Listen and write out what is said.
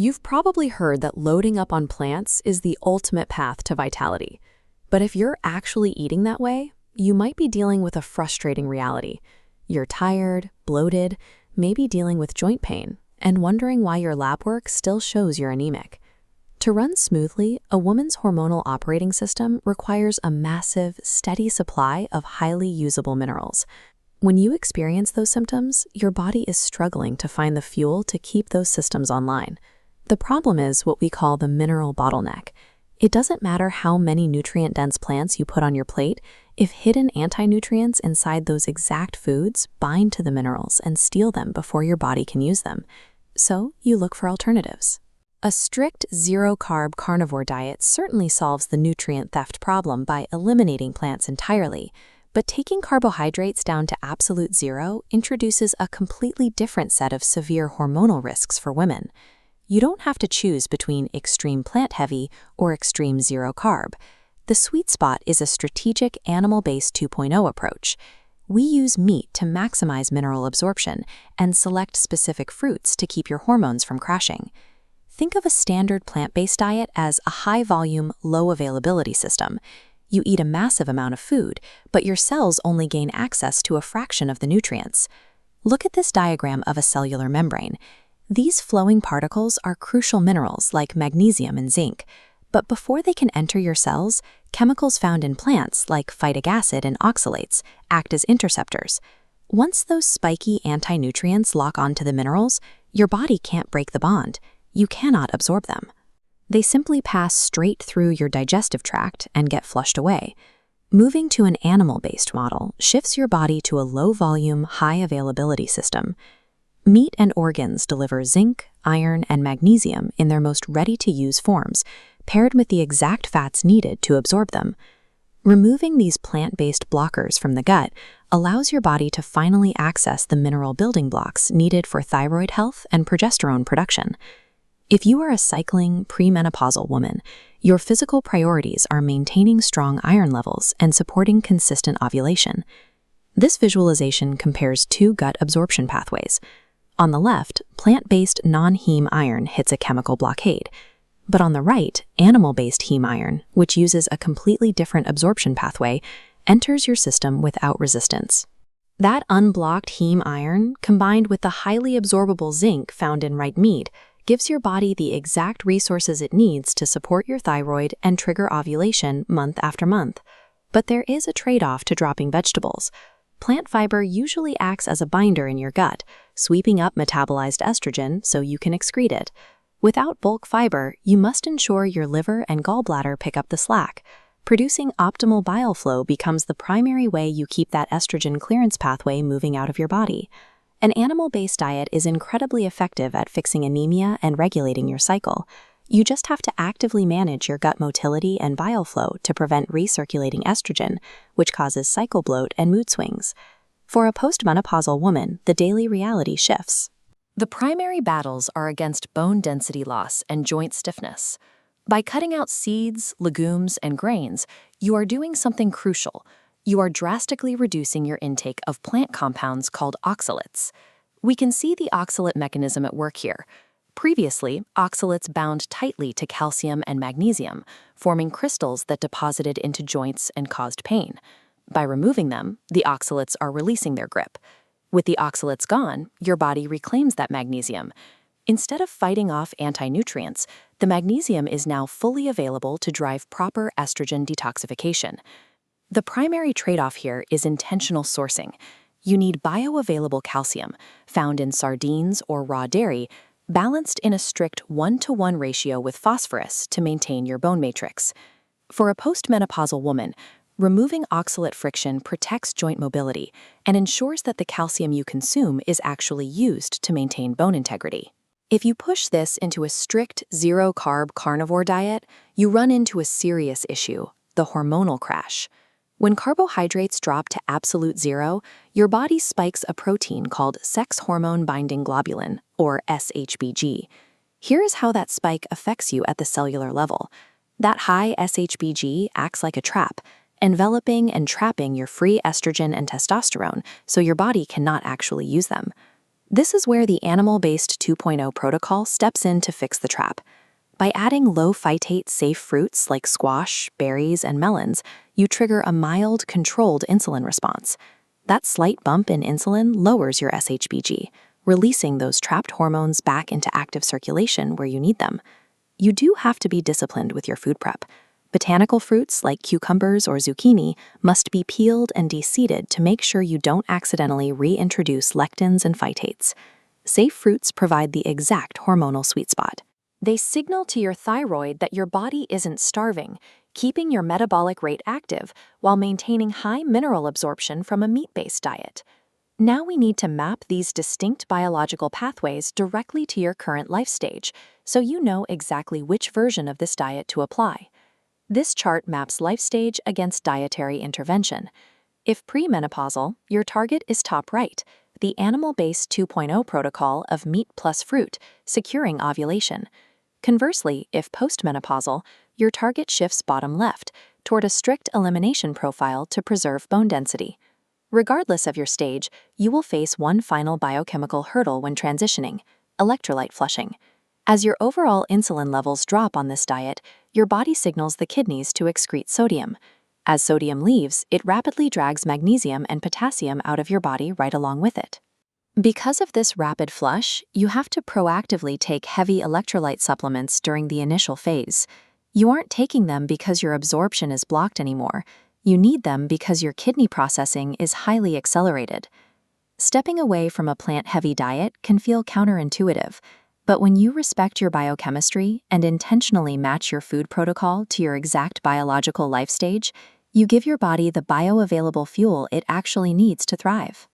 You've probably heard that loading up on plants is the ultimate path to vitality. But if you're actually eating that way, you might be dealing with a frustrating reality. You're tired, bloated, maybe dealing with joint pain, and wondering why your lab work still shows you're anemic. To run smoothly, a woman's hormonal operating system requires a massive, steady supply of highly usable minerals. When you experience those symptoms, your body is struggling to find the fuel to keep those systems online. The problem is what we call the mineral bottleneck. It doesn't matter how many nutrient-dense plants you put on your plate, if hidden anti-nutrients inside those exact foods bind to the minerals and steal them before your body can use them. So you look for alternatives. A strict zero-carb carnivore diet certainly solves the nutrient theft problem by eliminating plants entirely, but taking carbohydrates down to absolute zero introduces a completely different set of severe hormonal risks for women. You don't have to choose between extreme plant-heavy or extreme zero-carb. The sweet spot is a strategic animal-based 2.0 approach. We use meat to maximize mineral absorption and select specific fruits to keep your hormones from crashing. Think of a standard plant-based diet as a high-volume, low-availability system. You eat a massive amount of food, but your cells only gain access to a fraction of the nutrients. Look at this diagram of a cellular membrane. These flowing particles are crucial minerals like magnesium and zinc, but before they can enter your cells, chemicals found in plants like phytic acid and oxalates act as interceptors. Once those spiky anti-nutrients lock onto the minerals, your body can't break the bond. You cannot absorb them. They simply pass straight through your digestive tract and get flushed away. Moving to an animal-based model shifts your body to a low-volume, high-availability system. Meat and organs deliver zinc, iron, and magnesium in their most ready-to-use forms, paired with the exact fats needed to absorb them. Removing these plant-based blockers from the gut allows your body to finally access the mineral building blocks needed for thyroid health and progesterone production. If you are a cycling, premenopausal woman, your physical priorities are maintaining strong iron levels and supporting consistent ovulation. This visualization compares two gut absorption pathways. On the left, plant-based non-heme iron hits a chemical blockade, but on the right, animal-based heme iron, which uses a completely different absorption pathway, enters your system without resistance. That unblocked heme iron, combined with the highly absorbable zinc found in red meat, gives your body the exact resources it needs to support your thyroid and trigger ovulation month after month. But there is a trade-off to dropping vegetables. Plant fiber usually acts as a binder in your gut, sweeping up metabolized estrogen so you can excrete it. Without bulk fiber, you must ensure your liver and gallbladder pick up the slack. Producing optimal bile flow becomes the primary way you keep that estrogen clearance pathway moving out of your body. An animal-based diet is incredibly effective at fixing anemia and regulating your cycle. You just have to actively manage your gut motility and bile flow to prevent recirculating estrogen, which causes cycle bloat and mood swings. For a postmenopausal woman, the daily reality shifts. The primary battles are against bone density loss and joint stiffness. By cutting out seeds, legumes, and grains, you are doing something crucial. You are drastically reducing your intake of plant compounds called oxalates. We can see the oxalate mechanism at work here. Previously, oxalates bound tightly to calcium and magnesium, forming crystals that deposited into joints and caused pain. By removing them, the oxalates are releasing their grip. With the oxalates gone, your body reclaims that magnesium. Instead of fighting off anti-nutrients, the magnesium is now fully available to drive proper estrogen detoxification. The primary trade-off here is intentional sourcing. You need bioavailable calcium, found in sardines or raw dairy, balanced in a strict 1-to-1 ratio with phosphorus to maintain your bone matrix. For a postmenopausal woman, removing oxalate friction protects joint mobility and ensures that the calcium you consume is actually used to maintain bone integrity. If you push this into a strict zero-carb carnivore diet, you run into a serious issue, the hormonal crash. When carbohydrates drop to absolute zero, your body spikes a protein called sex hormone binding globulin, or SHBG. Here is how that spike affects you at the cellular level. That high SHBG acts like a trap, enveloping and trapping your free estrogen and testosterone so your body cannot actually use them. This is where the animal-based 2.0 protocol steps in to fix the trap. By adding low-phytate safe fruits like squash, berries, and melons, you trigger a mild, controlled insulin response. That slight bump in insulin lowers your SHBG, releasing those trapped hormones back into active circulation where you need them. You do have to be disciplined with your food prep. Botanical fruits like cucumbers or zucchini must be peeled and de-seeded to make sure you don't accidentally reintroduce lectins and phytates. Safe fruits provide the exact hormonal sweet spot. They signal to your thyroid that your body isn't starving, keeping your metabolic rate active while maintaining high mineral absorption from a meat-based diet. Now we need to map these distinct biological pathways directly to your current life stage, so you know exactly which version of this diet to apply. This chart maps life stage against dietary intervention. If premenopausal, your target is top right, the animal-based 2.0 protocol of meat plus fruit, securing ovulation. Conversely, if postmenopausal, your target shifts bottom left, toward a strict elimination profile to preserve bone density. Regardless of your stage, you will face one final biochemical hurdle when transitioning: electrolyte flushing. As your overall insulin levels drop on this diet, your body signals the kidneys to excrete sodium. As sodium leaves, it rapidly drags magnesium and potassium out of your body right along with it. Because of this rapid flush, you have to proactively take heavy electrolyte supplements during the initial phase. You aren't taking them because your absorption is blocked anymore. You need them because your kidney processing is highly accelerated. Stepping away from a plant-heavy diet can feel counterintuitive, but when you respect your biochemistry and intentionally match your food protocol to your exact biological life stage, you give your body the bioavailable fuel it actually needs to thrive.